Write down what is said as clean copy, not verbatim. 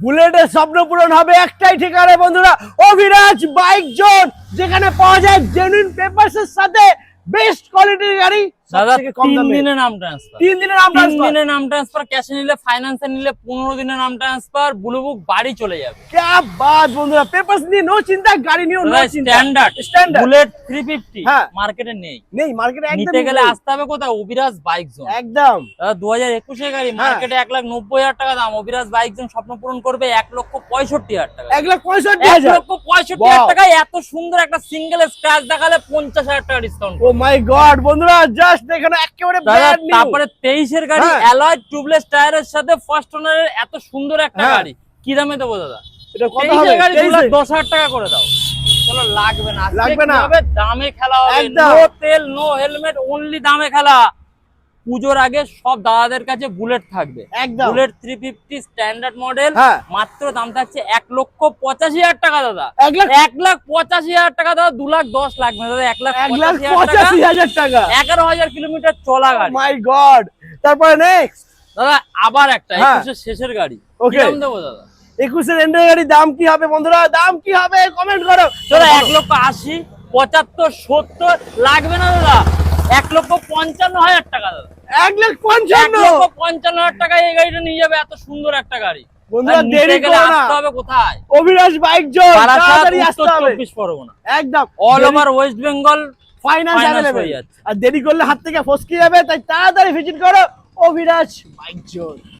বুলেটের স্বপ্ন পূরণ হবে একটাই ঠিকানায় বন্ধুরা, অভিরাজ বাইক জোন, যেখানে পাওয়া যায় জেনুইন পেপারসের সাথে বেস্ট কোয়ালিটির গাড়ি দাদা সবথেকে কম 3 দামে। দিনে নাম ট্রান্সফার 3 দিনের নাম 3 ট্রান্সফার। দিনে নাম ট্রান্সফার, ক্যাশে নিলে ফাইন্যান্সে নিলে 15 দিনে নাম ট্রান্সফার, ব্লু বুক বাড়ি চলে যাবে। क्या बात বন্ধুরা, পেপারস নিয়ে নো চিন্তা, গাড়ি নিয়ে নো চিন্তা। স্ট্যান্ডার্ড স্ট্যান্ডার্ড বুলেট 350 হ্যাঁ। মার্কেটে নেই। নেই মার্কেটে একদম নিতে গেলে আসতে হবে কোথায়? Abhiraj bike zone. একদম দাদা 2021 এর গাড়ি, মার্কেটে 1,90,000 টাকা দাম। অভিরাজ বাইক জোন স্বপ্ন পূরণ করবে 1,65,000 টাকা। 1,65,000। 1,65,000 টাকায় এত সুন্দর একটা সিঙ্গেল স্ক্র্যাচ দেখালে 50,000 টাকা ডিসকাউন্ট। ও মাই গড বন্ধুরা, জাস্ট দেখেন একেবারে দাদা ব্র্যান্ড নিউ। তারপরে 23 এর গাড়ি হ্যাঁ। অ্যালয় টিউবলেস টায়ারের সাথে ফার্স্ট ওনারের এত সুন্দর একটা হ্যাঁ। গাড়ি কি দামে দেবো দাদা? এটা কত 23 হবে? এর গাড়ি 23 এ? 2,10,000 টাকা করে দাও। চলো লাগবে না, আজকে লাগবে কি না। হবে? দামে খেলা হবে, একদম। নো তেল নো হেলমেট, অনলি দামে খেলা। পুজোর আগে সব দাদাদের কাছে বুলেট থাকবে। একদম। বুলেট 350 স্ট্যান্ডার্ড মডেল, হ্যাঁ। মাত্র দাম থাকছে 1,85,000 টাকা দাদা। 1,85,000 টাকা দাদা, 2,10,000 লাগবে না দাদা, 1,85,000 টাকা। 1,85,000 টাকা। 11,000 কিলোমিটার চলা গাড়ি। মাই গড। তারপরে নেক্সট দাদা আবার একটা হ্যাঁ। 21 এর শেষের গাড়ি, কি Okay. দাম দেবো দাদা? 21 এর এন্ডের গাড়ি দাম কি হবে বন্ধুরা? দাম কি হবে কমেন্ট করো। দাদা 1,80,000 75 70 লাগবে না দাদা, 1,55,000 টাকা দাদা। 1,55,000। 1,55,000 টাকায় এই গাড়িটা নিয়ে যাবে, এত সুন্দর একটা গাড়ি। বন্ধুরা আর নিতে দেরি গেলে করো না, আসতে হবে কোথায়? অভিরাজ বাইক জোন, বারাসাত, তাড়াতাড়ি উত্তর আসতে হবে 24 পরগনা, একদম। All over West Bengal finance finance available. হয়ে যাচ্ছে। আর দেরি করলে হাত থেকে ফসকে যাবে, তাই তাড়াতাড়ি ভিজিট করো অভিরাজ বাইক জোন।